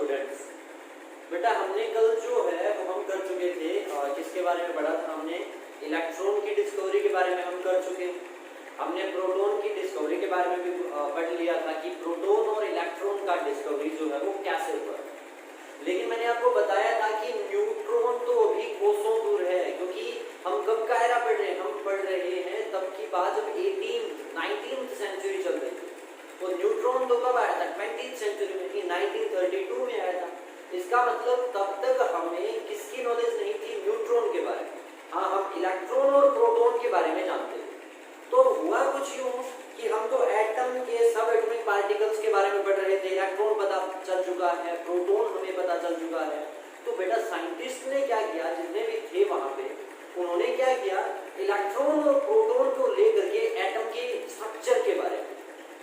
Students, बेटा हमने कल जो है वो हम कर चुके थे, किसके बारे में पढ़ा था हमने? इलेक्ट्रॉन की डिस्कवरी के बारे में हम कर चुके। हमने प्रोटॉन की डिस्कवरी के बारे में भी पढ़ लिया था कि प्रोटॉन और इलेक्ट्रॉन का डिस्कवरी जो है वो कैसे हुआ। लेकिन मैंने आपको बताया था कि न्यूट्रॉन तो अभी कोसों दूर है, क्योंकि हम कब का एरा पढ़ रहे हैं? हम पढ़ रहे हैं तब की बात जब 19th सेंचुरी चल रही थी। तो न्यूट्रॉन तो कब आया था? 20th सेंचुरी में, 1932 में आया था। इसका मतलब तब तक हमें किसकी नॉलेज नहीं थी? न्यूट्रॉन के बारे में। हाँ, हम इलेक्ट्रॉन और प्रोटॉन के बारे में जानते थे। तो हुआ कुछ यूं कि हम तो एटम के सब एटॉमिक पार्टिकल्स के बारे में पढ़ रहे थे, इलेक्ट्रॉन पता चल चुका है, प्रोटॉन हमें पता चल चुका है। तो बेटा साइंटिस्ट ने क्या किया, जितने भी थे वहां पे, उन्होंने क्या किया, इलेक्ट्रॉन और प्रोटॉन को लेकर के एटम के स्ट्रक्चर के बारे में,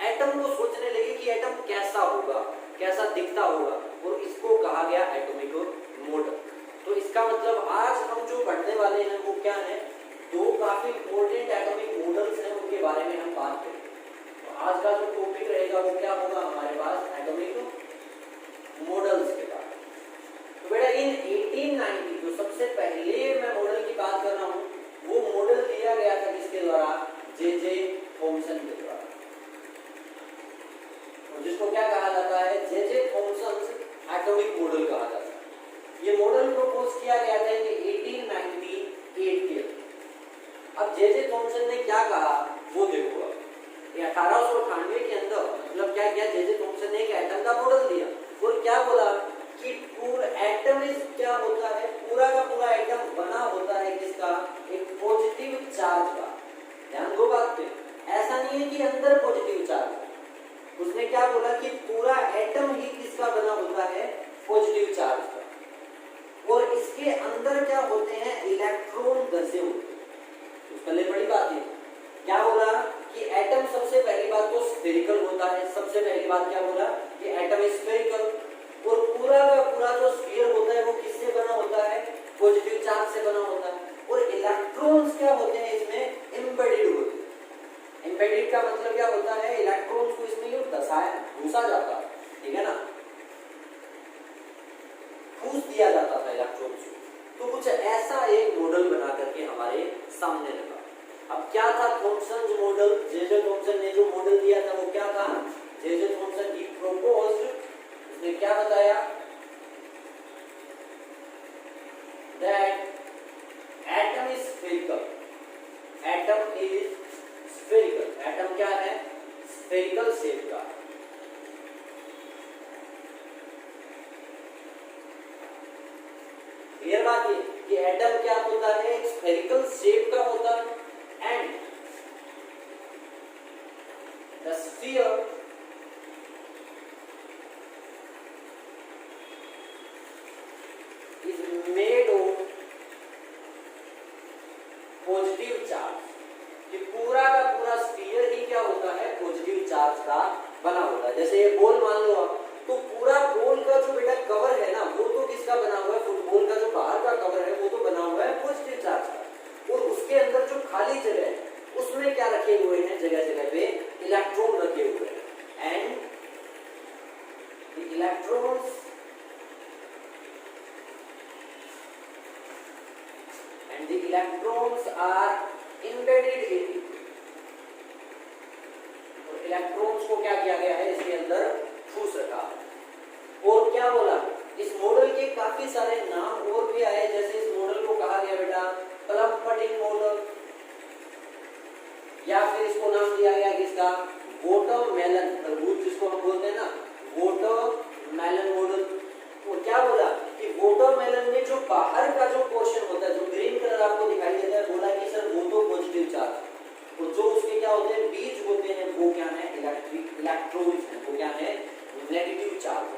एटम को सोचने लगे कि एटम कैसा होगा, कैसा दिखता होगा, और इसको कहा गया एटॉमिक मॉडल। तो इसका मतलब आज हम जो पढ़ने वाले हैं वो क्या है? दो काफी इंपॉर्टेंट एटॉमिक मॉडल्स हैं, उनके बारे में हम बात करेंगे। तो आज का जो टॉपिक रहेगा वो क्या होगा हमारे पास? एटॉमिक मॉडल्स के बारे में। तो बेटा इन 1890 जो सबसे पहले मैं मॉडल की बात कर रहा हूँ, वो मॉडल दिया गया था किसके द्वारा? जे थॉमसन के द्वारा, जिसको क्या कहा जाता है? जे थॉमसन एटॉमिक मॉडल कहा जाता है। ये मॉडल प्रपोज किया गया था 1898 के। अब जे थॉमसन ने क्या कहा वो देखो। अब 1898 के अंदर मतलब क्या किया जे थॉमसन ने? एक एटम का मॉडल दिया और क्या बोला कि पूरा एटम इज क्या होता है? पूरा का पूरा एटम बना होता है किसका? एक पॉजिटिव चार्ज का। ध्यान दो बात पे, ऐसा नहीं है कि अंदर पॉजिटिव चार्ज। उसने क्या बोला कि पूरा एटम ही किसका बना होता है? पॉजिटिव चार्ज का। और इसके अंदर क्या होते हैं? इलेक्ट्रॉन धसे होते हैं। पहले बड़ी बात है, क्या बोला कि एटम सबसे पहली बात तो स्फेरिकल होता है। सबसे पहली बात क्या बोला कि एटम इज स्फेरिकल, और पूरा का पूरा जो स्फीयर होता है वो किससे बना होता है? पॉजिटिव चार्ज से बना होता है। और इलेक्ट्रॉन्स क्या होते हैं इसमें? एम्बेडेड होते हैं। एम्बेडेड का मतलब क्या होता है? इलेक्ट्रॉन्स को इसमें यूं घुसा जाता है, ठीक है ना, घुस दिया जाता था इलेक्ट्रॉन्स को। तो कुछ ऐसा एक मॉडल बना करके हमारे सामने रखा। अब क्या था थॉमसन मॉडल? जे थॉमसन ने जो मॉडल दिया था वो क्या था? जे थॉमसन ही प्रोपोज्ड, उसने क्या बताया? That atom is spherical. Atom is spherical. Atom क्या है? स्फेरिकल शेप का। क्लियर बात है कि एटम क्या होता है? एक स्फेरिकल शेप का होता है। And the sphere is made of positive charge. कि पूरा का पूरा स्फीयर ही क्या होता है? पॉजिटिव चार्ज का बना होता है। जैसे ये बॉल मान लो आप, तो पूरा बॉल का जो बेटा कवर है ना, वो तो किसका बना हुआ है? फुटबॉल का जो बाहर का कवर है वो तो बना हुआ है पॉजिटिव चार्ज का। और उसके अंदर जो खाली जगह है उसमें क्या रखे हुए हैं? जगह जगह पे इलेक्ट्रॉन रखे हुए हैं। And the electrons are embedded in it. और इलेक्ट्रॉन्स को क्या किया गया है? इसके अंदर ठूस रखा है। और क्या बोला? इस मॉडल के काफी सारे नाम और भी आए। जैसे इस मॉडल को कहा गया बेटा प्लम-पडिंग मॉडल, या फिर इसको नाम दिया गया किसका? वाटरमेलन, तरबूज जिसको हम बोलते हैं ना, वाटरमेलन मॉडल। और क्या बोला कि वाटरमेलन में जो बाहर का जो पोर्शन होता है, जो ग्रीन कलर आपको दिखाई देता है, बोला कि सर वो तो पॉजिटिव चार्ज, और जो उसके क्या होते हैं? बीज होते हैं, वो क्या है? इलेक्ट्रॉन्स हैं, वो क्या है? Negative charge.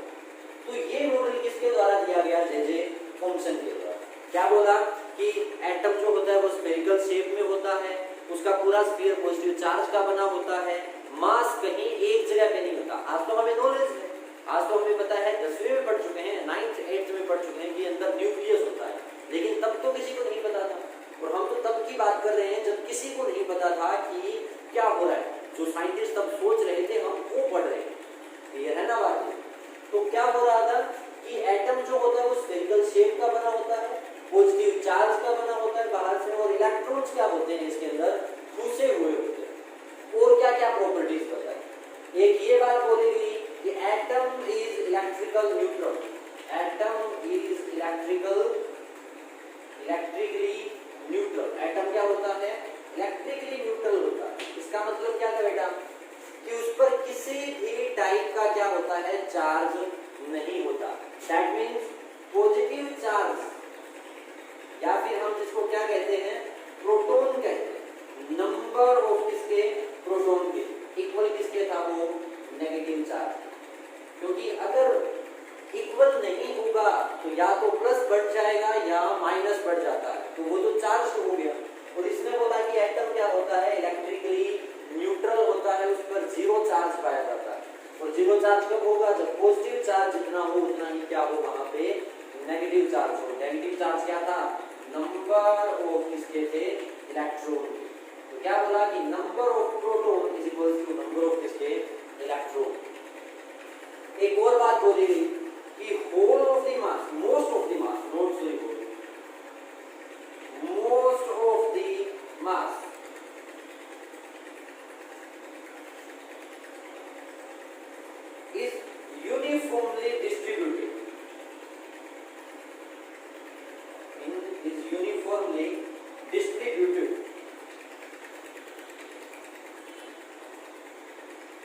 तो ये मॉडल किसके द्वारा दिया गया? जे थॉमसन के द्वारा। क्या बोला कि एटम जो होता है वो स्फेरिकल शेप में होता है, उसका पूरा स्फीयर पॉजिटिव चार्ज का बना होता है, मास कहीं एक जगह पे नहीं होता। आज तो हमें नॉलेज है, आज तो हमें पता है, 10वीं में पढ़ चुके हैं, 9th 8th में पढ़ चुके हैं कि अंदर न्यूक्लियस होता है। लेकिन तब तो किसी को नहीं पता था, और हम तो तब की बात कर रहे हैं जब किसी को नहीं पता था कि क्या हो रहा है। जो साइंटिस्ट तब सोच रहे थे हम वो पढ़ रहे हैं। क्लियर है ना बात? तो क्या हो रहा था कि एटम जो होता है वो स्फेरिकल शेप का बना होता है, पॉजिटिव चार्ज का बना होता है बाहर से, और इलेक्ट्रॉन्स क्या होते हैं इसके अंदर घुसे हुए होते हैं। और क्या क्या प्रॉपर्टीज बताए। एक ये बात बोली गई कि atom is electrical neutral, atom is electrically neutral. Atom क्या होता है? इलेक्ट्रिकली न्यूट्रल होता है। इसका मतलब क्या था बेटा कि उस पर किसी भी टाइप का क्या होता है, चार्ज नहीं होता। दैट मीन्स पॉजिटिव चार्ज, या फिर हम जिसको क्या कहते हैं, प्रोटॉन कहते हैं। नंबर ऑफ किसके, प्रोटॉन के इक्वल किसके था, वो नेगेटिव चार्ज। क्योंकि अगर इक्वल नहीं होगा तो या तो प्लस बढ़ जाएगा या माइनस बढ़ जाता है, तो वो तो चार्ज हो गया। और इसने बोला कि एटम क्या होता है, इलेक्ट्रिकली न्यूट्रल होता है, उस पर जीरो चार्ज पाया जाता है। और जीरो चार्ज कब होगा, जब पॉजिटिव चार्ज जितना हो उतना ही क्या हो, वहां पे नेगेटिव चार्ज हो। नेगेटिव चार्ज क्या था, नंबर ऑफ किसके थे, इलेक्ट्रॉन। तो क्या बोला कि number of proton is equal to number of किसके, इलेक्ट्रॉन। एक और बात बोली गई कि whole of the mass, most of the mass, not sorry, most of the mass is uniformly distributed, is uniformly distributed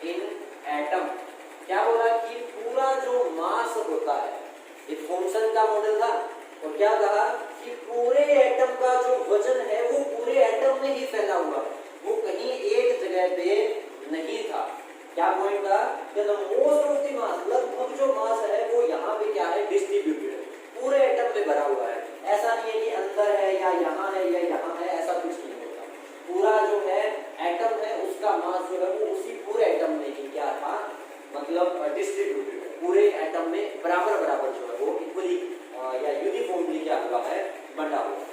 in atom। क्या बोला कि पूरा जो मास होता है, एक थॉमसन का मॉडल था, और क्या कहा कि पूरे एटम का जो वजन है वो पूरे एटम में ही फैला हुआ, वो कहीं एक जगह पे नहीं था। क्या पॉइंट था कि मोस्ट ऑफ द मास, लगभग जो मास है वो यहाँ पे क्या है, डिस्ट्रीब्यूटेड है, पूरे एटम में भरा हुआ है। ऐसा नहीं है कि अंदर है या यहाँ है या यहाँ है, ऐसा कुछ नहीं होता। पूरा जो है एटम है उसका मास जो है वो उसी पूरे एटम में ही क्या था, मतलब डिस्ट्रीब्यूटेड है, पूरे एटम में बराबर बराबर जो है वो इक्वली या यूनिफॉर्मली क्या हुआ है, बंटा हुआ है।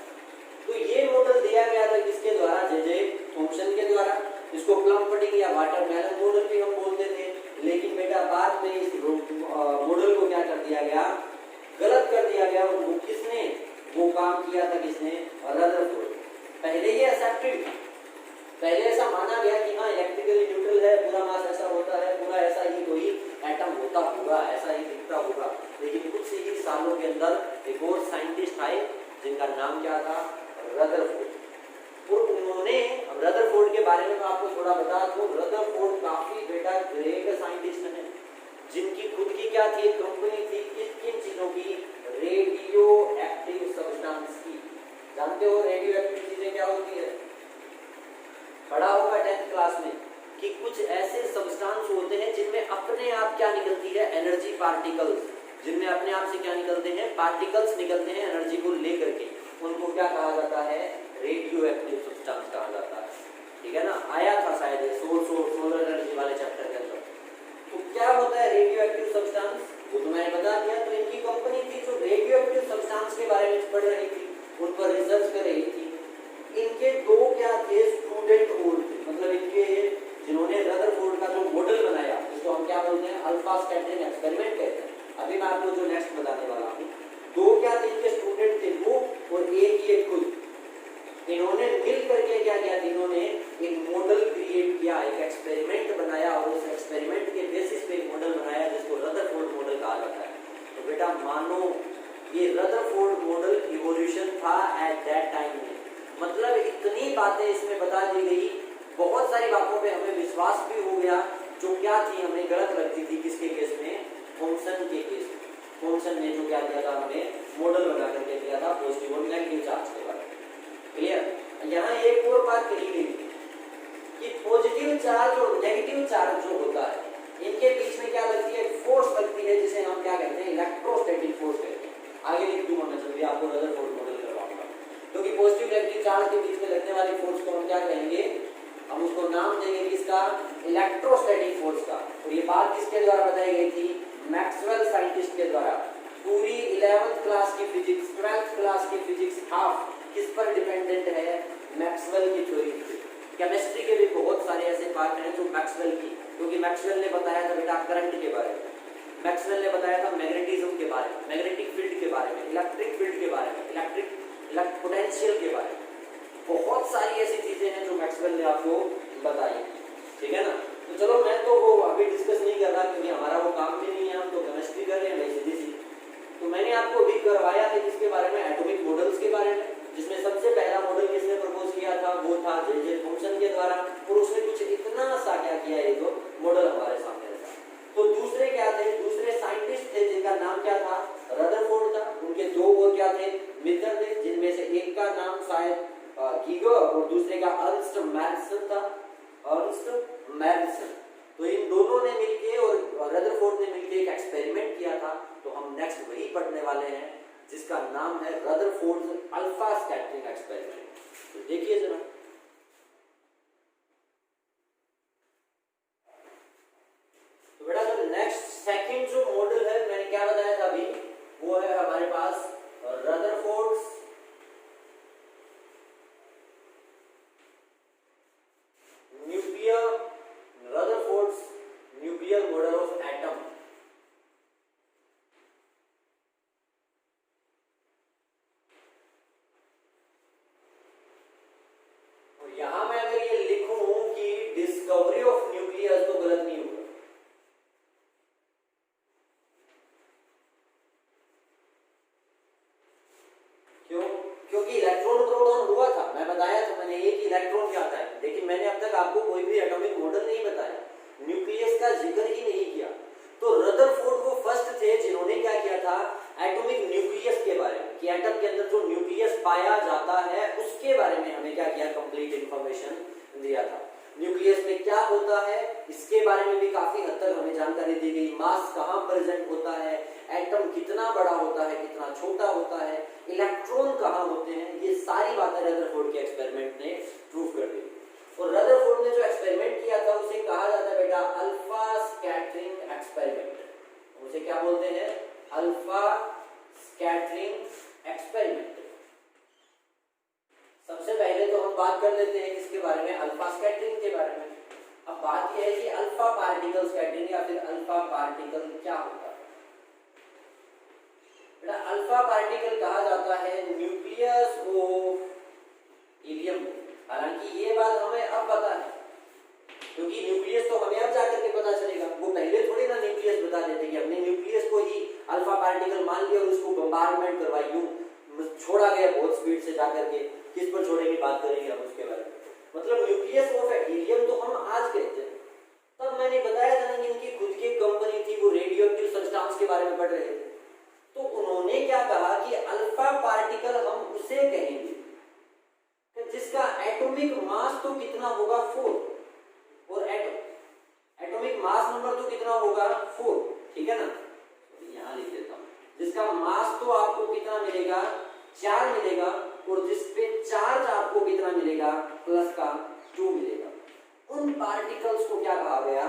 तो ये मॉडल दिया गया था किसके द्वारा, जे थॉमसन के द्वारा, इसको प्लम पुडिंग या वाटरमेलन मॉडल भी हम बोलते थे। लेकिन बेटा बाद में इस मॉडल को क्या कर दिया गया, गलत कर दिया गया। और वो किसने वो काम किया था, किसने, रदरफोर्ड। पहले ये एक्सेप्टेड था, पहले ऐसा माना गया कि हाँ इलेक्ट्रिकली न्यूट्रल है, पूरा मास ऐसा होता है, पूरा ऐसा ही कोई एटम होता होगा, ऐसा ही दिखता होगा। लेकिन कुछ ही सालों के अंदर एक और साइंटिस्ट आए जिनका नाम क्या था, रदरफोर्ड। और उन्होंने, रदरफोर्ड के बारे में मैं आपको थोड़ा बता दूं, रदरफोर्ड काफी बेटा ग्रेट साइंटिस्ट है, जिनकी खुद की क्या थी, कंपनी थी, किन चीजों की, रेडियो एक्टिव सब्सटेंस की। जानते हो रेडियो एक्टिव चीजें क्या होती है, पढ़ा होगा 10th क्लास में कि कुछ ऐसे सब्सटेंस होते हैं जिनमें अपने आप क्या निकलती है, एनर्जी पार्टिकल्स, जिनमें अपने आप से क्या निकलते हैं, पार्टिकल्स निकलते हैं एनर्जी को लेकर के। उनको क्या कहा जाता है, रेडियो एक्टिव सब्सटेंस कहा जाता है। ठीक है ना, आया था शायद सोलर एनर्जी वाले चैप्टर के अंदर। तो क्या होता है रेडियो एक्टिव सब्सटेंस, वो तो मैंने बता दिया। तो इनकी कंपनी थी जो रेडियो एक्टिव सब्सटेंस के बारे में पढ़ रही थी, उन पर रिसर्च कर रही थी। इनके दो क्या थे, स्टूडेंट और थे, मतलब इनके जिन्होंने रदरफोर्ड का जो मॉडल बनाया, जिसको हम क्या बोलते हैं, अल्फा स्कैटरिंग एक्सपेरिमेंट कहते हैं। अभी मैं आपको जो नेक्स्ट बताने वाला हूँ, दो क्या थे इनके स्टूडेंट थे, वो और एक ये खुद। इन्होंने मिल करके क्या किया, इन्होंने एक मॉडल क्रिएट किया, एक एक्सपेरिमेंट बनाया, और उस एक्सपेरिमेंट के बेसिस पे एक मॉडल बनाया जिसको रदरफोर्ड मॉडल कहा जाता है। तो बेटा मानो ये रदरफोर्ड मॉडल इवोल्यूशन था एट दैट टाइम में। मतलब इतनी बातें इसमें बता दी गई, बहुत सारी बातों पे हमें विश्वास भी हो गया जो क्या थी हमें गलत लगती थी। किसके केस में, थॉमसन के केस में। थॉमसन ने जो क्या दिया था, हमें मॉडल बना करके दिया था पॉजिटिव और नेगेटिव चार्ज के बारे में। क्लियर। यहाँ एक और बात कही गई कि पॉजिटिव चार्ज और नेगेटिव चार्ज जो होता है, इनके बीच में क्या लगती है, फोर्स लगती है, जिसे हम क्या कहते हैं, इलेक्ट्रोस्टैटिक फोर्स कहते हैं। आगे लिख दूंगा मैं, जल्दी आपको रदरफोर्ड मॉडल करवाऊंगा। क्योंकि पॉजिटिव नेगेटिव चार्ज के बीच में लगने वाली फोर्स को हम क्या कहेंगे, हम उसको नाम देंगे किसका, इलेक्ट्रोस्टैटिक फोर्स का। और ये बात किसके द्वारा बताई गई थी, मैक्सवेल साइंटिस्ट के द्वारा। पूरी 11th क्लास की फिजिक्स, 12th क्लास की फिजिक्स हाफ किस पर डिपेंडेंट है, मैक्सवेल की थ्योरी पे। केमिस्ट्री के भी बहुत सारे ऐसे पार्ट हैं जो मैक्सवेल की, क्योंकि मैक्सवेल ने बताया था बेटा करंट के बारे में, मैक्सवेल ने बताया था मैग्नेटिज्म के बारे में, भी करवाया था किसके बारे में, एटॉमिक मॉडल्स के बारे में, जिसमें सबसे पहला मॉडल किसने प्रपोज किया था, वो था जे थॉमसन के द्वारा। और उसने कुछ इतना सा क्या किया, ये तो मॉडल हमारे सामने रखा। तो दूसरे क्या थे, दूसरे साइंटिस्ट थे जिनका नाम क्या था, रदरफोर्ड था। उनके दो और क्या थे, मित्र थे, जिनमें से एक का नाम शायद कीगर और दूसरे का अर्नस्ट मैडिसन था, अर्नस्ट मैडिसन। तो इन दोनों ने मिलके और रदरफोर्ड ने मिलके एक एक्सपेरिमेंट किया था। तो हम नेक्स्ट वही पढ़ने वाले हैं जिसका नाम है रदरफोर्ड्स अल्फा स्कैटरिंग एक्सपेरिमेंट। तो देखिए जरा, तो बेटा जो नेक्स्ट सेकंड जो मॉडल है, मैंने क्या बताया था अभी, वो है हमारे पास Rutherford's nuclear model of atom. और यहां मैं अगर ये लिखूं कि डिस्कवरी ऑफ न्यूक्लियस, तो गलत नहीं होगा। क्यों? क्योंकि इलेक्ट्रॉन प्रोटॉन हुआ था, मैं बताया था, मैंने एक इलेक्ट्रॉन क्या आता है, लेकिन मैंने अब तक आपको कोई भी एटॉमिक मॉडल नहीं बताया, न्यूक्लियस का जिक्र ही नहीं किया। तो रदरफोर्ड वो फर्स्ट थे जिन्होंने क्या किया था, एटॉमिक न्यूक्लियस के बारे में, कि एटम के अंदर जो न्यूक्लियस पाया जाता है उसके बारे में हमें क्या किया, कंप्लीट इंफॉर्मेशन दिया था। न्यूक्लियस में क्या होता है इसके बारे में भी काफी हद तक हमें जानकारी दी गई। मास कहाँ प्रेजेंट होता है, एटम कितना बड़ा होता है, कितना छोटा होता है, इलेक्ट्रॉन कहाँ होते हैं, ये सारी बातें रदरफोर्ड के एक्सपेरिमेंट ने प्रूव कर दी। और रदरफोर्ड ने जो एक्सपेरिमेंट किया था उसे कहा जाता है बेटा अल्फा स्कैटरिंग एक्सपेरिमेंट। उसे क्या बोलते हैं, अल्फा स्कैटरिंग एक्सपेरिमेंट। सबसे पहले तो हम बात कर लेते हैं किसके बारे में, अल्फा स्कैटरिंग के बारे में। अब बात यह है कि अल्फा पार्टिकल स्कैटरिंग या फिर अल्फा पार्टिकल क्या होता है। बेटा अल्फा पार्टिकल कहा जाता है न्यूक्लियस ऑफ हीलियम। हालांकि ये बात हमें अब पता है, क्योंकि न्यूक्लियस तो हमें अब जाकर के पता चलेगा, वो पहले थोड़ी ना न्यूक्लियस बता देते कि हमने न्यूक्लियस को ही अल्फा पार्टिकल मान लिया और उसको बम्बार्डमेंट करवाई, यूं छोड़ा गया बहुत स्पीड से जाकर के। किस पर छोड़ेंगे, बात करेंगे हम उसके बारे में। मतलब न्यूक्लियस ऑफ हीलियम तो हम आज कहते हैं, तब मैंने बताया था ना कि इनकी खुद की कंपनी थी, वो रेडियो एक्टिव सब्सटेंस के बारे में पढ़ रहे थे। तो उन्होंने क्या कहा कि अल्फा पार्टिकल हम उसे कहेंगे जिसका एटॉमिक मास तो कितना होगा 4, और एटॉमिक मास नंबर तो कितना होगा 4, ठीक है ना। तो यहां लिख देता हूं, जिसका मास तो आपको कितना मिलेगा 4 मिलेगा, और जिस पे चार्ज आपको कितना मिलेगा प्लस का 2 मिलेगा। उन पार्टिकल्स को क्या कहा गया,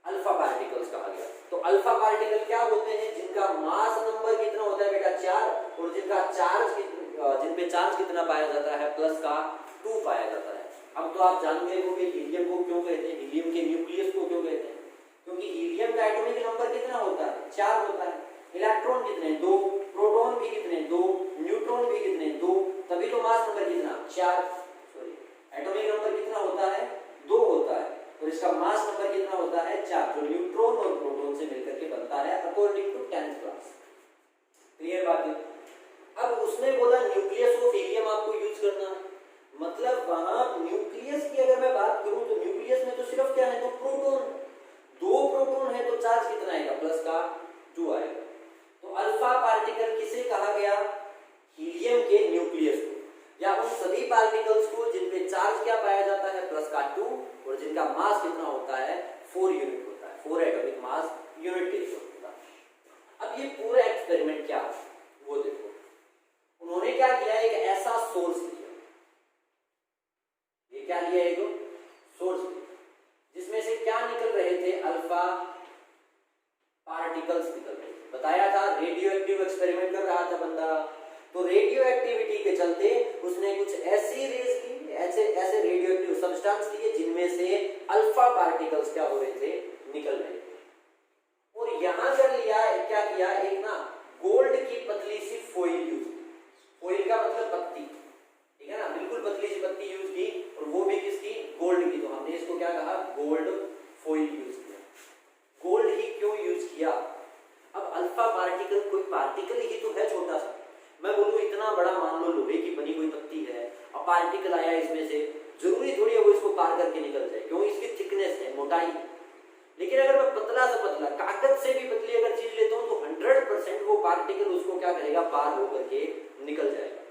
अल्फा पार्टिकल्स कहा गया। तो अल्फा पार्टिकल क्या होते हैं, जिनका मास नंबर कितना होता है बेटा 4, और जिनका चार्ज जिन पे चार्ज कितना पाया जाता है प्लस का 2 पाया जाता है। अब तो आप जान गए हो कि हीलियम को क्यों कहते हैं, हीलियम के न्यूक्लियस को क्यों कहते हैं, क्योंकि हीलियम का एटॉमिक नंबर कितना होता है 4 होता है, इलेक्ट्रॉन कितने 2, प्रोटॉन भी कितने 2, न्यूट्रॉन भी कितने 2, तभी तो मास नंबर कितना 4, सॉरी एटॉमिक नंबर कितना होता है 2 होता है, और इसका मास नंबर कितना होता है 4, जो न्यूट्रॉन और प्रोटॉन से मिलकर के बनता है according to 10th class. Clear बात है। अब उसने बोला न्यूक्लियस ऑफ हीलियम आपको यूज करना है, मतलब वहां न्यूक्लियस की अगर मैं बात करूं तो न्यूक्लियस में तो सिर्फ क्या है, तो प्रोटॉन, 2 प्रोटॉन है, तो चार्ज कितना आएगा प्लस का 2 आएगा। तो अल्फा पार्टिकल किसे कहा गया, हीलियम के न्यूक्लियस को, या उन सभी पार्टिकल्स को जिन पे चार्ज क्या पाया जाता है प्लस का 2, और जिनका मास कितना होता है 4 यूनिट होता है, 4 एटॉमिक मास यूनिट के होता है। अब ये पूरा एक्सपेरिमेंट क्या है वो देखो, उन्होंने क्या किया, एक ऐसा सोर्स लिया, ये क्या लिया, एक सोर्स लिया जिसमें से क्या निकल रहे थे, अल्फा पार्टिकल्स निकल रहे थे। बताया था रेडियो एक्टिव एक्सपेरिमेंट कर रहा था बंदा, तो रेडियो एक्टिविटी के चलते उसने कुछ ऐसी रेज ली, ऐसे रेडियो एक्टिव सब्सटेंस लिए जिनमें से अल्फा पार्टिकल्स क्या हो रहे थे, निकल रहे थे। और यहां कर लिया क्या किया, एक ना गोल्ड की पतली सी फॉइल यूज, फॉइल का मतलब पत्ती, ठीक है ना, बिल्कुल पतली सी पत्ती यूज की, और वो भी किसकी, गोल्ड की। तो हमने इसको क्या कहा, गोल्ड फॉइल यूज किया। गोल्ड ही क्यों यूज किया, अब अल्फा पार्टिकल कोई पार्टिकल ही तो है छोटा सा। मैं बोलूँ इतना बड़ा, मान लो लोहे की बनी कोई पत्ती है, अब पार्टिकल आया इसमें से, जरूरी थोड़ी है वो इसको पार करके निकल जाए, क्यों? इसकी थिकनेस है, मोटाई। लेकिन अगर मैं पतला सा पतला, कागज से भी पतली अगर चीज लेता हूँ तो 100% वो पार्टिकल उसको क्या करेगा, पार होकर के निकल जाएगा।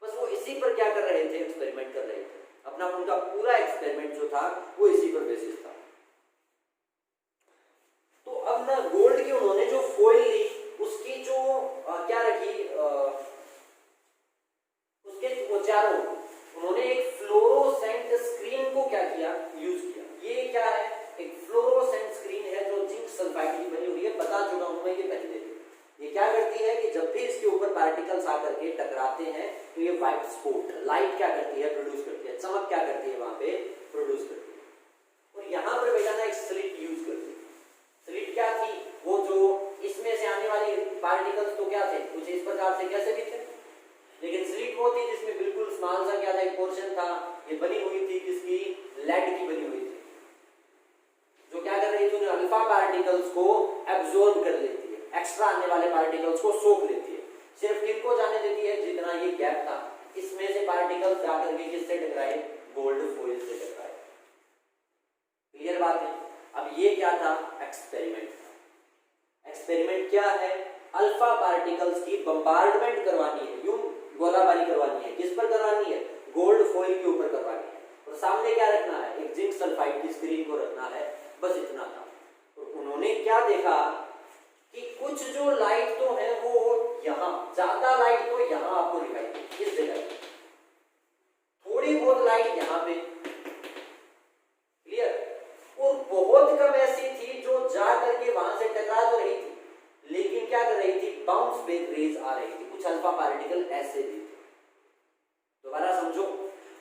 बस वो इसी पर क्या कर रहे थे, एक्सपेरिमेंट कर रहे थे। अपना उनका पूरा एक्सपेरिमेंट जो था वो इसी पर बेसिस था। तो अब ना गोल्ड की उन्होंने जो फॉइल ली, उसकी जो क्या रखी, उसके चारों उन्होंने एक फ्लोरोसेंट स्क्रीन को क्या किया, यूज किया। ये क्या है, एक फ्लोरोसेंट स्क्रीन है जो जिंक सल्फाइड की बनी हुई है, बता चुका हूं मैं ये पहले। ये क्या करती है कि जब भी इसके ऊपर पार्टिकल्स आकर के टकराते हैं तो ये व्हाइट स्पॉट लाइट क्या करती है, प्रोड्यूस करती है, चमक क्या करती है वहां पे, प्रोड्यूस करती है। और यहां पर बेटा ना एक स्लिट यूज करती है। स्लिट क्या थी, वो जो इसमें से आने वाली पार्टिकल्स तो क्या थे, कुछ इस प्रकार से कैसे भी थे, लेकिन स्लिट वो थी जिसमें बिल्कुल स्मॉल सा क्या था, एक पोर्शन था, ये बनी हुई थी किसकी, लेड की बनी हुई थी, जो क्या कर रही थी, अल्फा पार्टिकल्स को एब्जॉर्ब कर लेती है, एक्स्ट्रा आने वाले पार्टिकल्स को सोख लेती है। सिर्फ किनको जाने देती है, जितना ये गैप था इसमें से पार्टिकल्स जाकर के किससे टकराए, गोल्ड फॉइल से टकराए। क्लियर बात है। अब ये क्या था, एक्सपेरिमेंट था। एक्सपेरिमेंट क्या है, अल्फा पार्टिकल्स की बम्बार्डमेंट करवानी है, यूं गोलाबारी करवानी है। किस पर करवानी है, गोल्ड फॉइल के ऊपर करवानी है। और सामने क्या रखना है, एक जिंक सल्फाइड की स्क्रीन को रखना है, बस इतना था। तो उन्होंने क्या देखा कि कुछ जो लाइट तो है वो यहाँ, ज्यादा लाइट तो यहाँ आपको दिखाई दे, इस जगह थोड़ी बहुत लाइट यहाँ पे, क्लियर। और बहुत कम ऐसी थी जो जा करके वहां से टकरा तो रही थी, लेकिन क्या कर रही थी, बाउंस बैक रेज आ रही थी। कुछ अल्फा पार्टिकल ऐसे भी थे। दोबारा समझो,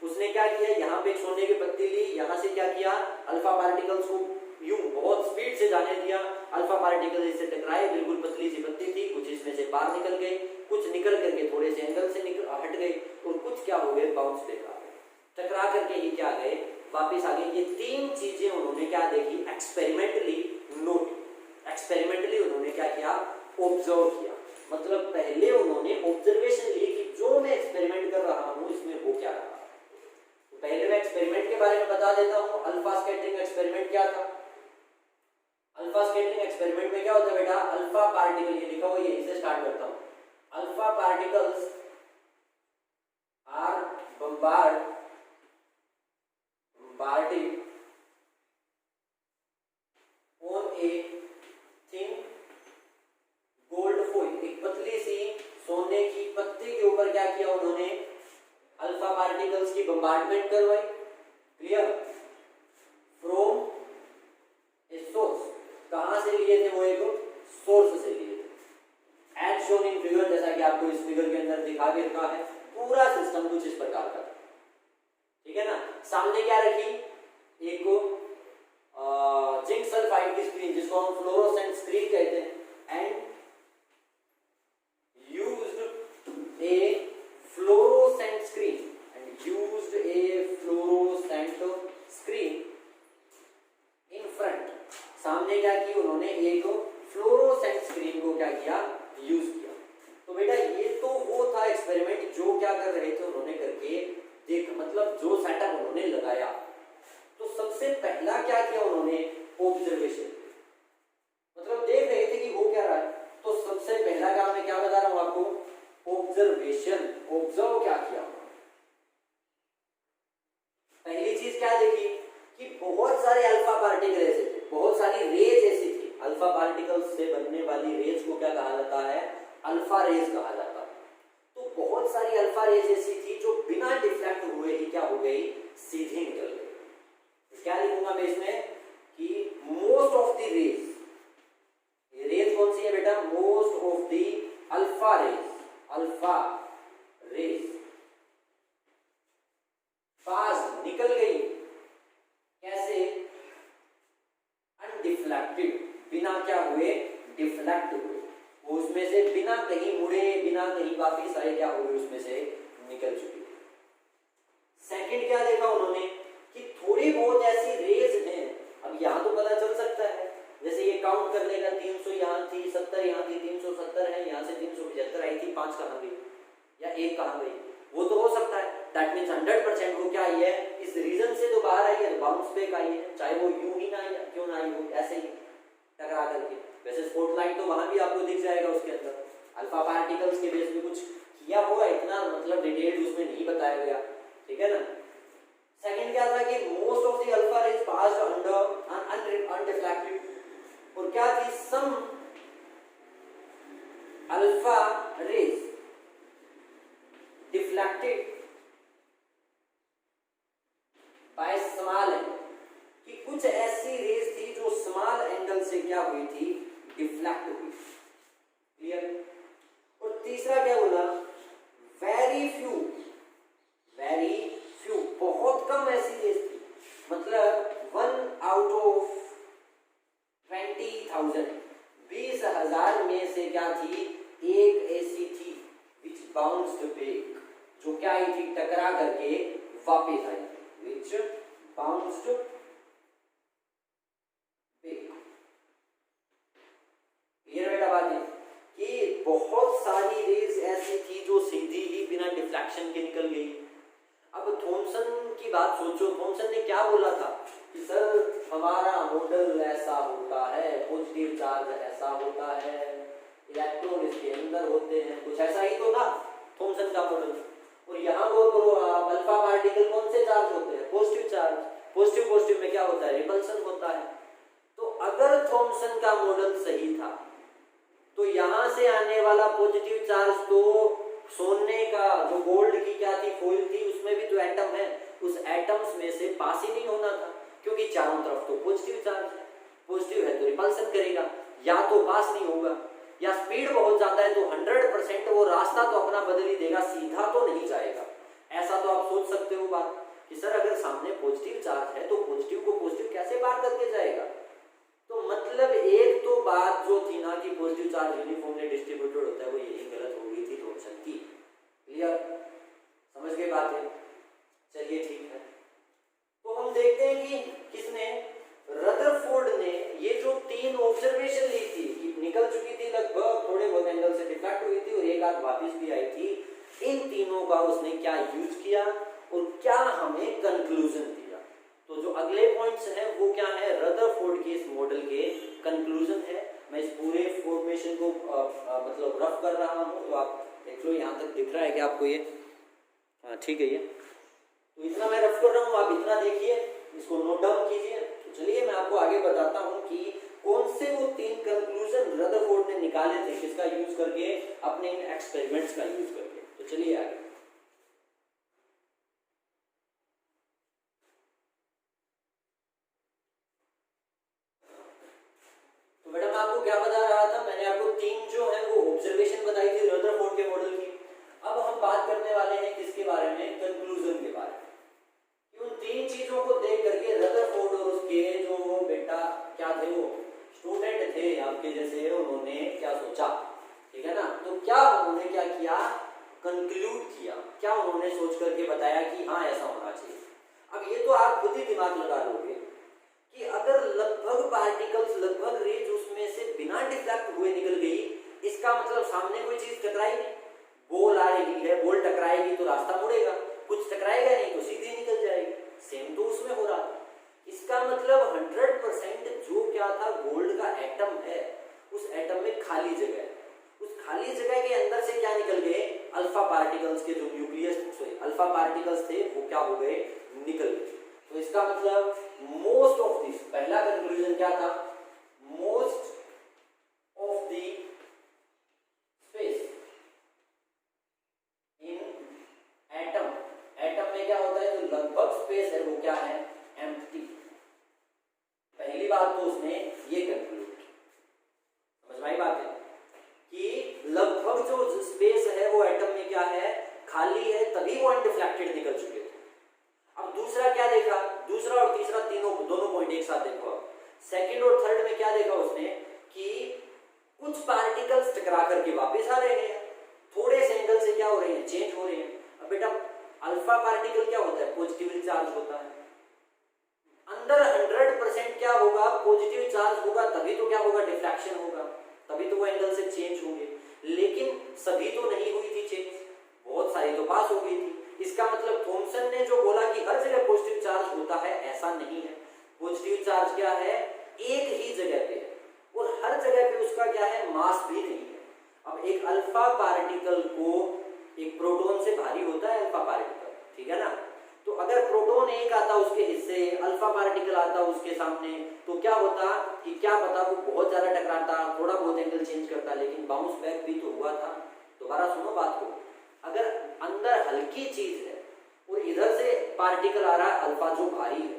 उसने क्या किया, यहाँ पे सोने की पत्ती ली, यहाँ से क्या किया, अल्फा पार्टिकल्स को यूं बहुत स्पीड से जाने दिया, अल्फा पार्टिकल इससे टकराए, बिल्कुल पतली सी पत्ती थी, कुछ इसमें से बाहर निकल गए, कुछ निकल करके थोड़े से एंगल से निकल हट गए, और कुछ क्या हो गए, बाउंस बैक आ गए, टकरा करके ही क्या गए, वापिस आ गए। ये तीन चीजें उन्होंने क्या देखी, एक्सपेरिमेंटली नोट, एक्सपेरिमेंटली उन्होंने क्या किया, ऑब्जर्व किया। मतलब पहले उन्होंने ऑब्जर्वेशन ली कि जो मैं एक्सपेरिमेंट कर रहा हूं इसमें हो क्या रहा। तो पहले मैं एक्सपेरिमेंट के बारे में बता देता हूं। अल्फा स्कैटरिंग एक्सपेरिमेंट क्या था। अल्फा स्कैटरिंग एक्सपेरिमेंट में क्या होता है बेटा, अल्फा पार्टिकल, ये लिखा हुआ, यहीं से स्टार्ट करता हूं। Alpha particles are bombarded on a thin gold foil, एक पतली सी सोने की पत्ती के ऊपर क्या किया उन्होंने, अल्फा पार्टिकल्स की बम्बार्डमेंट करवाई। क्लियर, फ्रॉम ए सोर्स, कहां से लिए थे वो, एक सोर्स से लिए थे। एज शोन इन फिगर, जैसा कि आपको इस फिगर के अंदर दिखा के रखा है, पूरा सिस्टम कुछ इस प्रकार का, ठीक है ना। सामने क्या रखी, एक जिंक सल्फाइड की स्क्रीन, जिसको हम फ्लोरोसेंट स्क्रीन कहते हैं, and used A fluorescent screen, in front. सामने क्या की उन्होंने, एक फ्लोरोसेंट स्क्रीन को क्या किया, यूज किया। तो बेटा ये तो वो था एक्सपेरिमेंट जो क्या कर रहे थे उन्होंने करके देख, मतलब जो सेटअप उन्होंने लगाया। तो सबसे पहला क्या किया उन्होंने, ऑब्जर्वेशन, मतलब देख रहे थे कि वो क्या रहा है। तो सबसे पहला काम मैं क्या बता रहा हूं आपको, ऑब्जर्वेशन, ऑब्जर्व क्या किया। पहली चीज क्या देखी कि बहुत सारे अल्फा पार्टिकल ऐसे थे, बहुत सारी रेज ऐसी थी। अल्फा पार्टिकल्स से बनने वाली रेज को क्या कहा जाता है, अल्फा रेज कहा जाता है। तो बहुत सारी अल्फा रेज ऐसी थी जो बिना डिफ्लेक्ट हुए ही क्या हो गई, सीधी निकल गई। क्या लिखूंगा मैं इसमें कि most of the rays, rays कौन सी है बेटा, most of the alpha rays, alpha rays pass निकल गई, कैसे, अनडिफ्लेक्टेड, बिना क्या हुए, डिफ्लेक्ट हुए, उसमें से बिना कहीं मुड़े, बिना कहीं वापिस आए, क्या हो गई, उसमें से निकल चुकी। सेकंड क्या देखा उन्होंने कि थोड़ी बहुत ऐसी रेज हैं, अब यहां तो पता चल सकता है, जैसे ये काउंट कर लेगा, 300 यहां थी, 70 यहां थी, 370 5 कहाँ गई या 1 कहाँ गई, वो तो हो सकता है। दैट मीन्स 100% को क्या आई है, इस रीजन से तो बाहर आई है, तो बाउंस बैक आई है, चाहे वो यूं ही ना आई, क्यों ना आई हो, ऐसे ही टकरा करके। वैसे स्पॉटलाइट तो वहां भी आपको दिख जाएगा, उसके अंदर अल्फा पार्टिकल्स के बेस में कुछ किया हुआ, इतना मतलब डिटेल्ड उसमें नहीं बताया गया, ठीक है ना। सेकंड क्या था कि most of the alpha rays passed under undeflected, और क्या थी, some alpha rays deflected by small angle, कि कुछ ऐसी रेज थी जो स्मॉल एंगल से क्या हुई थी, डिफ्लेक्ट हुई। क्लियर। और तीसरा क्या बोला, वेरी फ्यू, बहुत कम ऐसी रेज थी, मतलब 1 आउट ऑफ 20,000, 20,000 में से क्या थी, एक ऐसी थी विच बाउंस्ड बैक, जो क्या आई थी, टकरा करके वापस आई, विच बाउंस्ड बैक। क्लियर बेटा बात है कि बहुत सारी रेज ऐसी थी जो सीधी ही बिना डिफ्लेक्शन के निकल गई। अब थॉमसन की बात सोचो, थॉमसन ने क्या बोला था कि सर हमारा मॉडल ऐसा होता है, पॉजिटिव चार्ज ऐसा होता है, इलेक्ट्रॉन इसके अंदर होते हैं, कुछ ऐसा ही तो था थॉमसन का मॉडल। और यहाँ गौर करो आप, अल्फा पार्टिकल कौन से चार्ज होते हैं, पॉजिटिव चार्ज, पॉजिटिव में क्या होता है, रिपल्सन होता है। तो अगर थॉमसन का मॉडल सही था तो यहाँ से आने वाला पॉजिटिव चार्ज तो सोने का जो गोल्ड की क्या थी, फॉइल थी, उसमें भी तो एटम है, उस एटम्स में से पास ही नहीं होना था, क्योंकि चारों तरफ तो पॉजिटिव चार्ज है, पॉजिटिव है तो रिपल्सन करेगा, या तो पास नहीं होगा, या स्पीड बहुत ज्यादा है तो 100% वो रास्ता तो अपना बदल ही देगा, सीधा तो नहीं जाएगा। ऐसा तो आप सोच सकते हो बात कि सर अगर सामने पॉजिटिव चार्ज है तो पॉजिटिव को पॉजिटिव कैसे पार करके जाएगा। तो मतलब एक तो बात जो थी ना कि पॉजिटिव चार्ज यूनिफॉर्मली डिस्ट्रीब्यूटेड होता है, वो यही गलत हो गई थी थॉमसन की। क्लियर, समझ गए बात है। चलिए ठीक है, तो हम देखते हैं कि किसने, रदरफोर्ड ने ये जो 3 ऑब्जर्वेशन ली थी कि निकल चुकी थी लगभग, थोड़े बहुत एंगल से डिफ्लेक्ट हुई थी और एक आध वापस भी आई थी, इन तीनों का उसने क्या यूज किया और क्या हमें कंक्लूजन दिया। तो जो अगले पॉइंट्स हैं वो क्या है, रदरफोर्ड के इस मॉडल के कंक्लूजन है। मैं इस पूरे फॉर्मेशन को मतलब रफ कर रहा हूं, तो आप देख लो यहाँ तक दिख रहा है कि आपको ये, हाँ ठीक है, ये तो इतना मैं रफ कर रहा हूँ, आप इतना देखिए, इसको नोट डाउन कीजिए। तो चलिए मैं आपको आगे बताता हूँ कि कौन से वो 3 कंक्लूजन रदरफोर्ड ने निकाले थे, किसका यूज करके, अपने इन एक्सपेरिमेंट्स का यूज करके। तो चलिए आगे। तो बेटा मैं आपको क्या बता रहा था, मैंने आपको 3 जो है वो ऑब्जर्वेशन बताई थी रदरफोर्ड के मॉडल की। अब हम बात करने वाले हैं किसके बारे में, कंक्लूजन के बारे में। उन 3 चीजों को देख करके रदरफोर्ड और उसके जो बेटा क्या थे, वो स्टूडेंट थे आपके जैसे, उन्होंने क्या सोचा, ठीक है ना। तो क्या उन्होंने क्या किया, कंक्लूड किया, क्या उन्होंने सोच करके बताया कि हाँ ऐसा होना चाहिए। अब ये तो आप खुद ही दिमाग लगा लोगे कि अगर लगभग पार्टिकल्स, लगभग रेज उसमें से बिना डिफ्लेक्ट हुए निकल गई, इसका मतलब सामने कोई चीज टकराई नहीं। बॉल आ रही है, बॉल टकराएगी तो रास्ता मुड़ेगा, कुछ टकराएगा नहीं तो सीधी निकल जाएगी। सेम तो उसमें हो रहा था। इसका मतलब 100% जो क्या था, गोल्ड का एटम है, उस एटम में खाली जगह है, उस खाली जगह के अंदर से क्या निकल गए, अल्फा पार्टिकल्स के जो न्यूक्लियस अल्फा पार्टिकल्स थे वो क्या हो गए, निकल गए। तो इसका मतलब मोस्ट ऑफ दिस, पहला कंक्लूजन क्या था, most of the space in atom, atom में क्या होता है, जो लगभग स्पेस है वो क्या है, एम्प्टी। पहली बात तो उसने ये कंक्लूड, समझ में आई बात है कि लगभग जो स्पेस है वो एटम में क्या है, खाली है, तभी वो अनडिफ्लेक्टेड निकल चुके थे। अब दूसरा क्या देखा, दूसरा और तीसरा दोनों पॉइंट एक साथ देखो। सेकंड और थर्ड में क्या देखा उसने कि कुछ पार्टिकल्स टकरा करके वापस आ रहे हैं, थोड़े से एंगल से क्या हो रहे हैं, चेंज हो रहे हैं। अब बेटा अल्फा पार्टिकल क्या होता है, पॉजिटिवली चार्ज होता है, अंदर 100% क्या होगा, पॉजिटिव चार्ज होगा, तभी तो क्या होगा, डिफ्लेक्शन होगा, तभी तो वो एंगल से चेंज होंगे। लेकिन सभी तो नहीं हुई थी चेंज, बहुत सारी तो पास हो गई थी। इसका मतलब थॉमसन ने जो बोला कि हर जगह पॉजिटिव चार्ज होता है, ऐसा नहीं है। पॉजिटिव चार्ज क्या है, एक ही जगह पे है और हर जगह पे उसका क्या है, मास भी नहीं है। अब एक अल्फा पार्टिकल को, एक प्रोटॉन से भारी होता है अल्फा पार्टिकल, ठीक है ना। तो अगर प्रोटॉन एक आता उसके हिस्से, अल्फा पार्टिकल आता उसके सामने, तो क्या होता कि क्या पता वो बहुत ज्यादा टकराता, थोड़ा बहुत एंगल चेंज करता, लेकिन बाउंस बैक भी तो हुआ था। दोबारा सुनो बात को, अगर अंदर हल्की चीज है और इधर से पार्टिकल आ रहा है अल्फा जो भारी है,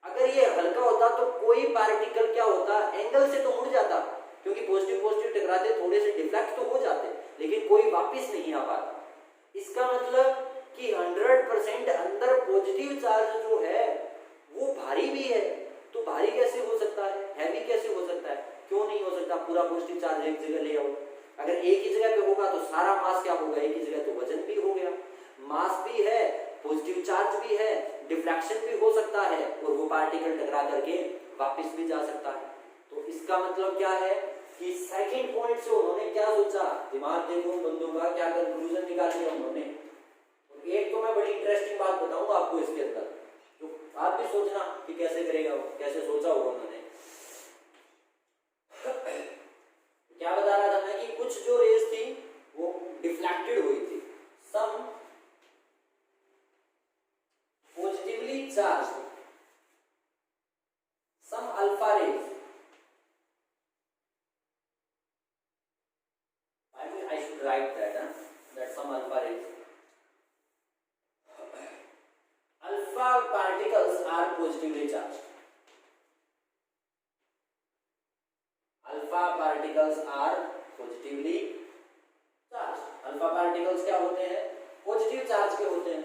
अगर ये हल्का होता तो कोई पार्टिकल क्या होता, एंगल से तो मुड़ जाता, क्योंकि पॉजिटिव पॉजिटिव टकराते, थोड़े से डिफ्लेक्ट तो हो जाते, लेकिन कोई वापस नहीं आ पाता। इसका मतलब कि 100% अंदर पॉजिटिव चार्ज जो है वो भारी भी है। तो भारी कैसे हो सकता है, हैवी कैसे हो सकता है, क्यों नहीं हो सकता। पूरा पॉजिटिव चार्ज एक जगह ले आओ, अगर एक ही जगह पे होगा तो सारा मास क्या होगा, एक ही जगह, तो वजन भी हो गया, मास भी है, पॉजिटिव चार्ज भी है, डिफ्लेक्शन भी हो सकता है और वो पार्टिकल टकरा करके वापस भी जा सकता है। तो इसका मतलब क्या है कि सेकंड पॉइंट से उन्होंने क्या सोचा, दिमाग देखो उन बंदों का, क्या कंक्लूजन निकाल लिया उन्होंने। और एक तो मैं बड़ी इंटरेस्टिंग बात बताऊंगा आपको इसके अंदर, तो आप भी सोचना कि कैसे करेगा वो, कैसे सोचा होगा उन्होंने। क्या बता रहा था मैं कि कुछ जो रेज थी वो डिफ्लेक्टेड हुई थी, some positively charge, some alpha rays, I should write that some alpha rays, alpha particles are positively charged, alpha particles are positively charged, alpha particles क्या होते हैं, पॉजिटिव चार्ज के होते हैं।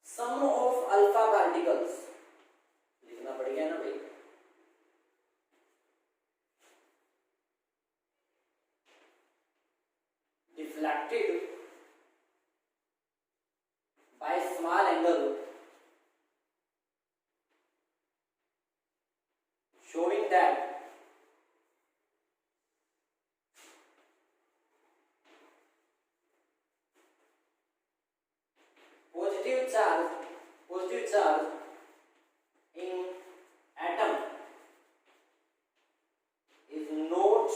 सम ऑफ अल्फा पार्टिकल्स लिखना पड़ेगा ना भाई, deflected by small angle showing that positive charge in atom is not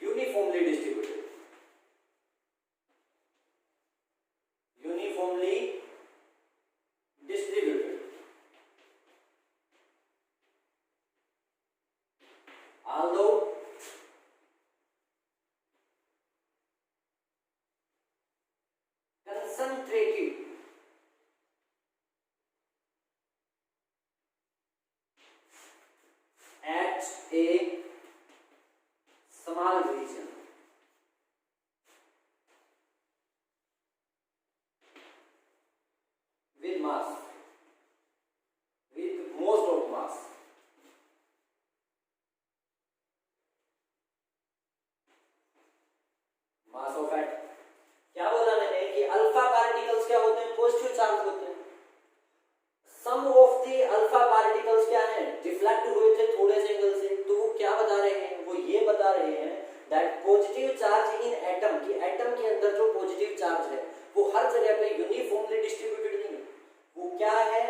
uniformly distributed, although concentrated at a small region with mass, with most of mass, mass of atom। क्या बोला मैंने कि alpha particles क्या होते हैं, positive charge होते हैं। सम of the alpha particles क्या है, डिफ्लेक्ट हुए थे थोड़े से एंगल से। तो वो क्या बता रहे हैं, वो ये बता रहे हैं that positive charge in atom, कि एटम के अंदर जो पॉजिटिव चार्ज है वो हर जगह पे यूनिफॉर्मली डिस्ट्रीब्यूटेड नहीं है। वो क्या है,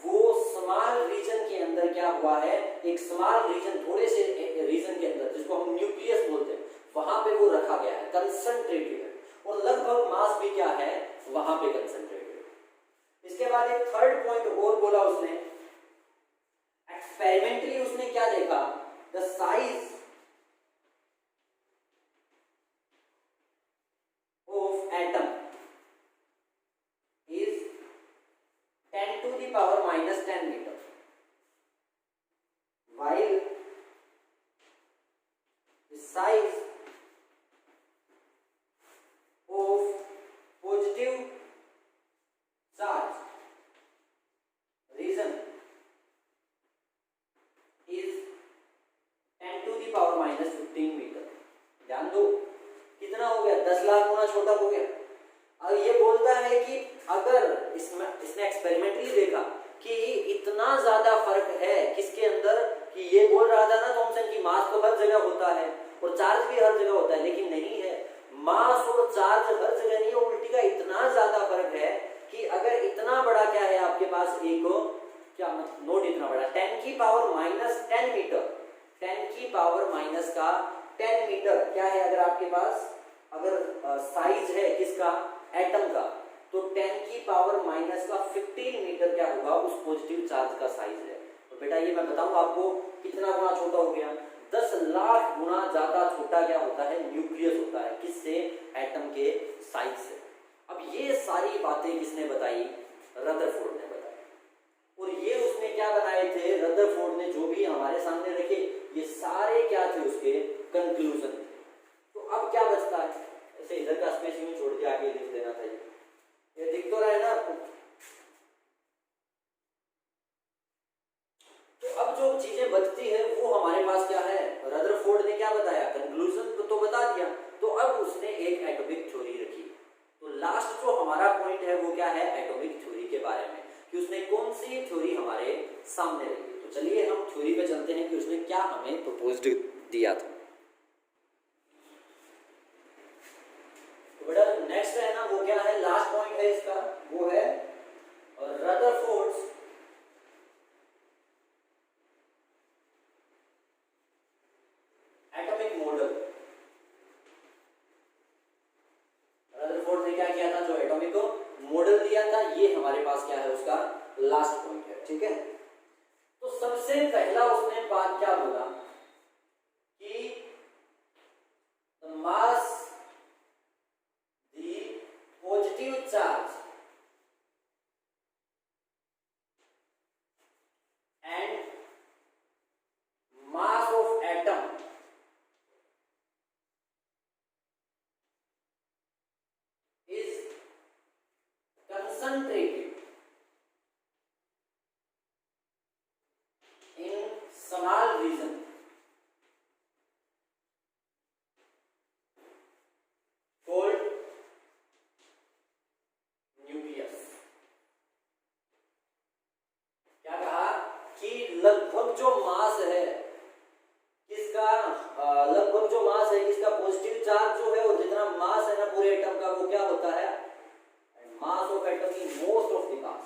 वो स्मॉल रीजन के अंदर क्या हुआ है, एक स्मॉल रीजन, थोड़े से रीजन के अंदर, जिसको हम न्यूक्लियस बोलते हैं, वहां पे वो रखा गया है, कंसंट्रेटेड है, और लगभग मास भी क्या है वहां पे कंसंट्रेटेड। इसके बाद एक थर्ड पॉइंट और बोला उसने, एक्सपेरिमेंटली उसने क्या देखा, the size of atom is 10 to the power minus 10 meter, while the size of positive charge region is 10 to the power minus 15 metre. ध्यान दो कितना हो गया, 10 लाख गुना छोटा हो गया। अब ये बोलता है कि अगर इसने एक्सपेरिमेंटली देखा कि इतना ज्यादा फर्क है किसके अंदर, कि ये बोल रहा था ना थॉमसन की मास तो हर जगह होता है और चार्ज भी हर जगह होता होता है, लेकिन नहीं है। मास और चार्ज हर जगह नहीं है, उल्टी का इतना ज्यादा फर्क है कि अगर इतना बड़ा क्या है आपके पास एक क्या नोट इतना बड़ा 10 की पावर माइनस 10 मीटर, 10 की पावर माइनस का 10 मीटर क्या है अगर आपके पास अगर साइज है किसका एटम का, तो 10 की पावर माइनस का 15 मीटर क्या होगा उस पॉजिटिव चार्ज का साइज है। तो बेटा ये मैं बताऊं आपको कितना गुना छोटा हो गया, 10 लाख गुना ज्यादा छोटा क्या होता है न्यूक्लियस होता है, किससे एटम के साइज से। अब ये सारी बातें किसने बताई, रदरफोर्ड ने बताई, और ये उसने क्या बनाए थे रदरफोर्ड ने, जो भी हमारे सामने रखे ये सारे क्या थे उसके कंक्लूजन थे। तो अब क्या बचता है, ऐसे इधर का स्पेस यूं छोड़ के आगे लिख देना था, ये दिख तो रहा है ना आपको। तो अब जो चीजें बचती है वो हमारे पास क्या है, रदरफोर्ड ने क्या बताया कंक्लूजन तो बता दिया, तो अब उसने एक एटॉमिक थ्योरी रखी। तो लास्ट जो हमारा पॉइंट है वो क्या है एटॉमिक थ्योरी के बारे में, कि उसने कौन सी थ्योरी हमारे सामने रखी। तो चलिए हम थ्योरी पे चलते हैं कि उसने क्या हमें प्रपोज्ड दिया था। तो बेटा नेक्स्ट है ना वो क्या है, लास्ट पॉइंट है इसका, वो है रदरफोर्ड्स एटॉमिक मॉडल। रदरफोर्ड ने क्या किया था, जो एटॉमिक मॉडल दिया था, ये हमारे पास क्या है उसका लास्ट पॉइंट है, ठीक है। तो सबसे पहला उसने बात क्या बोला कि mass the positive charge and mass of atom is concentrated in small region called nucleus। क्या कहा कि लगभग जो मास है किसका, लगभग जो मास है किसका पॉजिटिव चार्ज जो है, और जितना मास है ना पूरे एटम का वो क्या होता है मास of atom is most of the mass,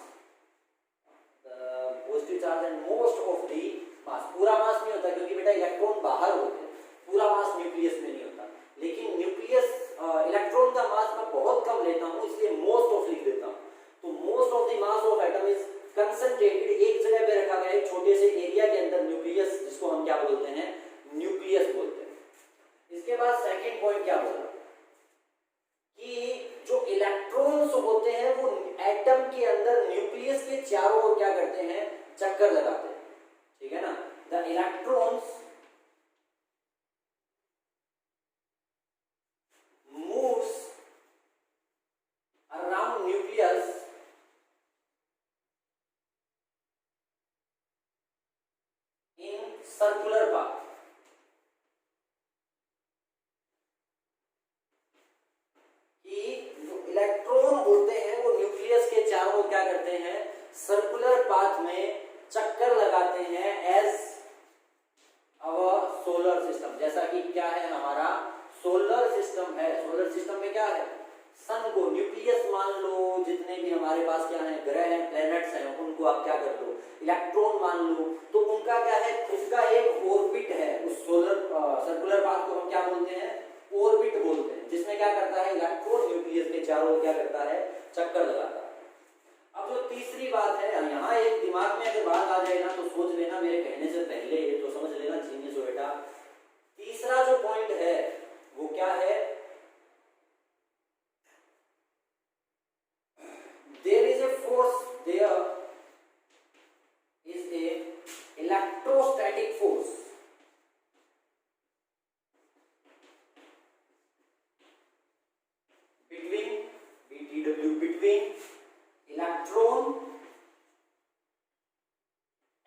positive charge and most of the मास। पूरा मास नहीं होता क्योंकि बेटा इलेक्ट्रॉन बाहर होते हैं, पूरा मास न्यूक्लियस में नहीं होता, लेकिन न्यूक्लियस इलेक्ट्रॉन का मास मैं बहुत कम लेता हूं इसलिए मोस्ट ऑफ लिख देता हूं। तो most of the mass of atom is concentrated, एक जगह पे रखा गया एक छोटे से एरिया के अंदर न्यूक्लियस, जिसको हम क्या बोलते हैं न्यूक्लियस बोलते हैं। इसके बाद सेकंड पॉइंट क्या बोला कि जो इलेक्ट्रॉन्स होते हैं वो एटम के अंदर न्यूक्लियस के चारों ओर क्या करते हैं चक्कर लगाते हैं, ठीक है ना। The electrons moves around nucleus in circular path. Electron होते हैं वो न्यूक्लियस के चारों ओर क्या करते हैं सर्कुलर पाथ में चक्कर लगाते हैं एज अवर सोलर सिस्टम। जैसा कि क्या है हमारा सोलर सिस्टम है, सोलर सिस्टम में क्या है सन को न्यूक्लियस मान लो, जितने भी हमारे पास क्या है ग्रह हैं प्लैनेट्स हैं उनको आप क्या कर लो इलेक्ट्रॉन मान लो, तो उनका क्या है उसका एक ऑर्बिट है, उस सोलर सर्कुलर पाथ को हम क्या बोलते हैं ऑर्बिट बोलते हैं, जिसमें क्या करता है इलेक्ट्रॉन न्यूक्लियस के चारों ओर क्या करता है चक्कर लगाता है। अब जो तीसरी बात है यहाँ एक दिमाग में अगर बात आ जाए ना तो सोच लेना मेरे कहने से पहले ये तो समझ लेना जीनियस हो बेटा। तीसरा जो पॉइंट है वो क्या है, there is a force, there is a electrostatic force between BTW between electron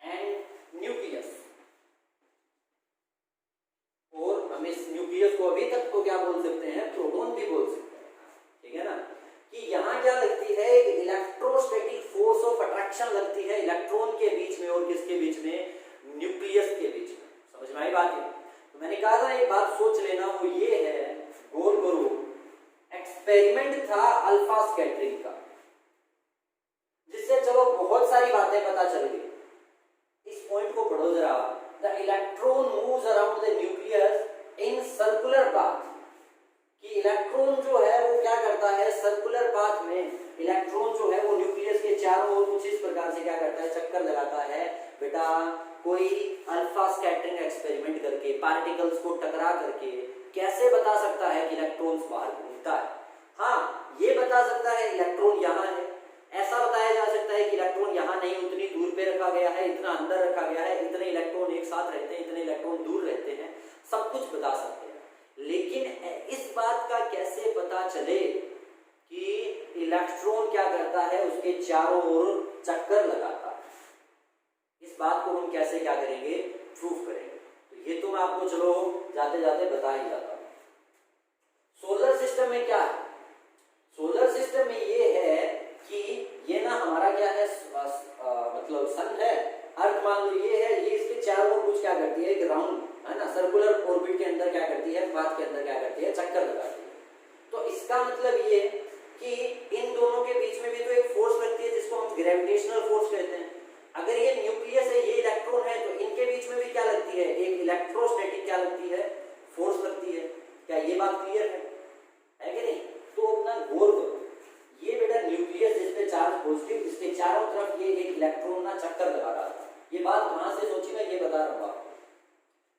and nucleus। और हम इस न्यूक्लियस को अभी तक तो क्या बोल सकते हैं प्रोटॉन भी बोल सकते हैं, ठीक है ना। कि यहाँ क्या लगती है एक इलेक्ट्रोस्टैटिक फोर्स ऑफ अट्रैक्शन लगती है इलेक्ट्रॉन के बीच में और किसके बीच में न्यूक्लियस के बीच में। समझ में आई बात है। तो मैंने कहा था एक बात सोच लेना वो ये है गौर करो, एक्सपेरिमेंट था अल्फा स्कैटरिंग का, जिससे चलो बहुत सारी बातें पता चल गई। इस पॉइंट को पढ़ो जरा, the electron moves around the nucleus in circular path, कि इलेक्ट्रॉन जो है वो क्या करता है, सर्कुलर पाथ में इलेक्ट्रॉन जो है वो न्यूक्लियस के चारों ओर कुछ इस प्रकार से क्या करता है, चक्कर लगाता है। बेटा कोई अल्फा स्कैटरिंग एक्सपेरिमेंट करके पार्टिकल्स को टकरा करके कैसे बता सकता है कि इलेक्ट्रॉन्स बाहर घूमता है? हाँ, ये बता सकता है इलेक्ट्रॉन यहाँ है, ऐसा बताया जा सकता है कि इलेक्ट्रॉन यहाँ नहीं, उतनी दूर पे रखा गया है, इतना अंदर रखा गया है, इतने इलेक्ट्रॉन एक साथ रहते हैं, इतने इलेक्ट्रॉन दूर रहते हैं, सब कुछ बता सकते हैं। लेकिन इस बात का कैसे पता चले कि इलेक्ट्रॉन क्या करता है, उसके चारों ओर चक्कर लगाता है? इस बात को हम कैसे क्या करेंगे, प्रूफ करेंगे? तो ये तो मैं आपको चलो जाते जाते बता ही जाता हूं। सोलर सिस्टम में क्या है, सोलर सिस्टम में ये है कि ये ना हमारा क्या है, मतलब सन है, अर्थ मान लो ये है, ये इसके चारों ओर कुछ क्या करती है, एक राउंड है ना, सर्कुलर ऑर्बिट के अंदर क्या करती है, पाथ के अंदर क्या करती है, चक्कर लगाती है। तो इसका मतलब ये कि इन दोनों के बीच में भी तो एक फोर्स लगती है जिसको हम ग्रेविटेशनल फोर्स कहते हैं। अगर ये न्यूक्लियस है, ये इलेक्ट्रॉन है, तो इनके बीच में भी क्या लगती है, एक इलेक्ट्रोस्टैटिक क्या लगती है, फोर्स लगती है। क्या ये बात क्लियर है कि नहीं? तो अपना गौर करो, ये बेटा न्यूक्लियस जिसपे चार्ज पॉजिटिव, इसके चारों तरफ ये एक इलेक्ट्रॉन ना चक्कर लगा रहा था। ये बात कहां से सोची, मैं ये बता रहा हूं आपको।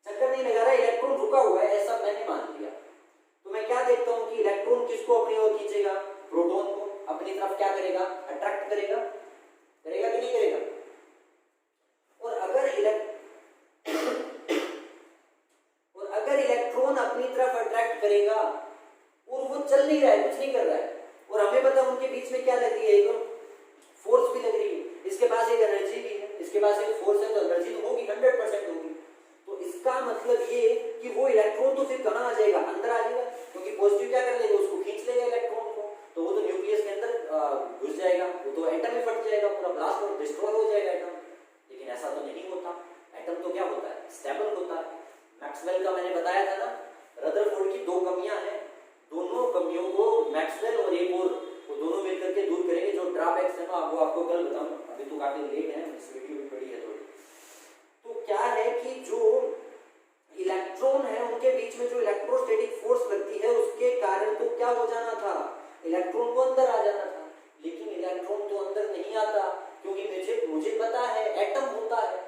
चक्कर नहीं लगा रहा, इलेक्ट्रॉन रुका हुआ है, ऐसा मैंने मान लिया। तो मैं क्या देखता हूं कि इलेक्ट्रॉन किसको अपनी ओर खींचेगा, प्रोटॉन को अपनी तरफ क्या करेगा, अट्रैक्ट करेगा, करेगा कि नहीं करेगा? और अगर इलेक्ट्रॉन अपनी तरफ अट्रैक्ट करेगा और वो चल नहीं रहा है, कुछ नहीं कर रहा है, और हमें पता उनके बीच में क्या लग रही है, एक फोर्स भी लग रही है, इसके पास एक एनर्जी भी है, इसके पास एक फोर्स है, तो एनर्जी तो होगी, 100% होगी। तो इसका मतलब ये कि वो इलेक्ट्रॉन तो फिर कहां आ जाएगा, अंदर आ जाएगा, क्योंकि पॉजिटिव क्या कर लेगा, उसको खींच लेगा इलेक्ट्रॉन को, तो वो तो न्यूक्लियस के अंदर घुस जाएगा, वो तो एटम ही फट जाएगा, पूरा ब्लास्ट और डिस्ट्रॉय हो जाएगा एटम। लेकिन ऐसा तो नहीं होता, एटम तो क्या होता है, स्टेबल होता है। मैक्सवेल का मैंने बताया था ना, रदरफोर्ड की दो कमियां हैं, दोनों कमियों को मैक्सवेल और एक और, वो दोनों मिलकर के दूर करेंगे। जो ड्रॉबैक्स है ना, वो आपको कल बताऊंगा, अभी तो काफी लेट है, इस वीडियो भी बड़ी है थोड़ी। तो क्या है कि जो इलेक्ट्रॉन है उनके बीच में जो इलेक्ट्रोस्टैटिक फोर्स लगती है, उसके कारण तो क्या हो जाना था, इलेक्ट्रॉन को अंदर आ जाना था। लेकिन इलेक्ट्रॉन तो अंदर नहीं आता, क्योंकि मुझे पता है एटम होता है।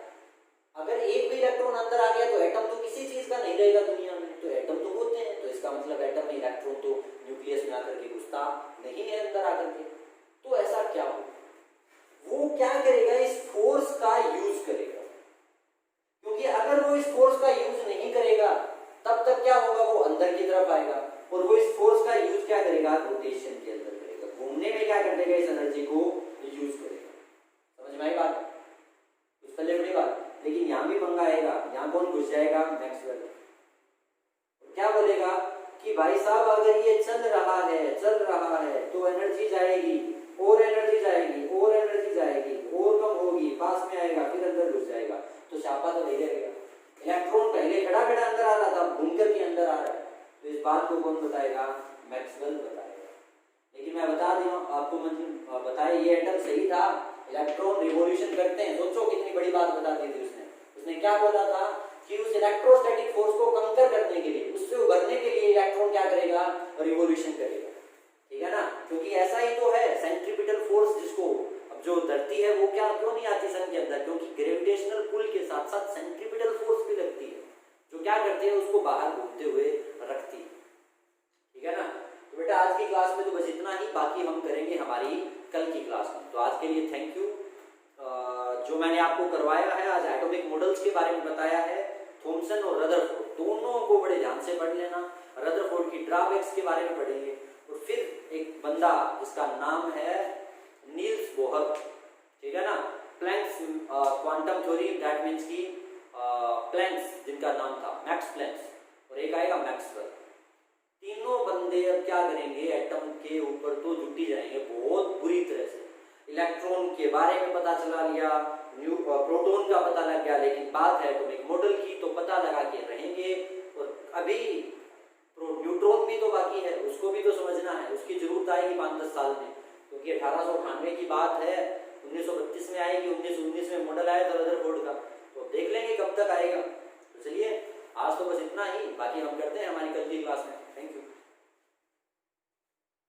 अगर एक भी इलेक्ट्रॉन अंदर आ गया तो एटम तो किसी चीज का नहीं रहेगा दुनिया में, तो एटम तो होते हैं, तो इसका मतलब एटम में इलेक्ट्रॉन तो न्यूक्लियस में आकर के घुसता नहीं है अंदर आकर के। तो ऐसा क्या हो, वो क्या करेगा, इस फोर्स का यूज करेगा, क्योंकि अगर वो इस फोर्स का यूज नहीं करेगा तब तक क्या होगा, वो अंदर की तरफ आएगा, और वो इस फोर्स का यूज क्या करेगा, रोटेशन के अंदर करेगा, घूमने में क्या कर देगा, इस एनर्जी को यूज करेगा। समझ में आई बात, कुछ पहले बड़ी बात। लेकिन यहां भी पंगा आएगा, यहां कौन घुस जाएगा, मैक्सवेल। क्या बोलेगा कि भाई साहब अगर ये चल रहा है तो एनर्जी जाएगी, और एनर्जी जाएगी, और एनर्जी जाएगी, और कम होगी, पास में आएगा, फिर अंदर घुस जाएगा, तो छापा तो नहीं रहेगा। इलेक्ट्रॉन पहले खड़ा अंदर आ रहा था, घूम करके अंदर आ रहा है, तो इस बात को कौन बताएगा, मैक्सवेल बताएगा। लेकिन मैं बता दूं आपको, मतलब बताए ये एटम सही था, इलेक्ट्रॉन रिवॉल्यूशन करते हैं। सोचो कितनी बड़ी बात बता दी थी उसने क्या बोला था कि उस इलेक्ट्रोस्टैटिक फोर्स को कंकर करने के लिए, उससे उभरने के लिए इलेक्ट्रॉन क्या करेगा, रिवॉल्यूशन करेगा। ठीक है ना, क्योंकि ऐसा ही तो है सेंट्रीपिटल फोर्स, जिसको अब जो धरती है वो क्या क्यों नहीं आती सन के अंदर, क्योंकि ग्रेविटेशनल पुल के साथ साथ सेंट्रीपिटल फोर्स भी लगती है, जो क्या करते हैं, उसको बाहर घूमते हुए रखती है। ठीक है ना। तो बेटा आज की क्लास में तो बस इतना ही, बाकी हम करेंगे हमारी कल की क्लास में। तो आज के लिए थैंक यू। जो मैंने आपको करवाया है आज, एटॉमिक मॉडल्स के बारे में बताया है, थॉमसन और रदरफोर्ड, दोनों को बड़े ध्यान से पढ़ लेना। रदरफोर्ड की ड्रॉबैक्स के बारे में पढ़ेंगे, और फिर एक बंदा जिसका नाम है नील्स बोहर, ठीक है ना, Planck's quantum theory, that means की प्लैंक्स जिनका नाम था मैक्स प्लैंक्स, और एक आएगा मैक्सवेल। तीनों बंदे अब क्या करेंगे, एटम के ऊपर तो जुटी जाएंगे बहुत बुरी तरह से। इलेक्ट्रॉन के बारे में पता चला लिया, प्रोटॉन का पता लग गया, लेकिन बात है एटॉमिक मॉडल की, तो पता लगा के रहेंगे। और अभी न्यूट्रॉन भी तो बाकी है, उसको भी तो समझना है, उसकी जरूरत आएगी 5-10 साल में, क्योंकि 1898 की बात है, 1932 में आएगी, 1919 में मॉडल आया था रदरफोर्ड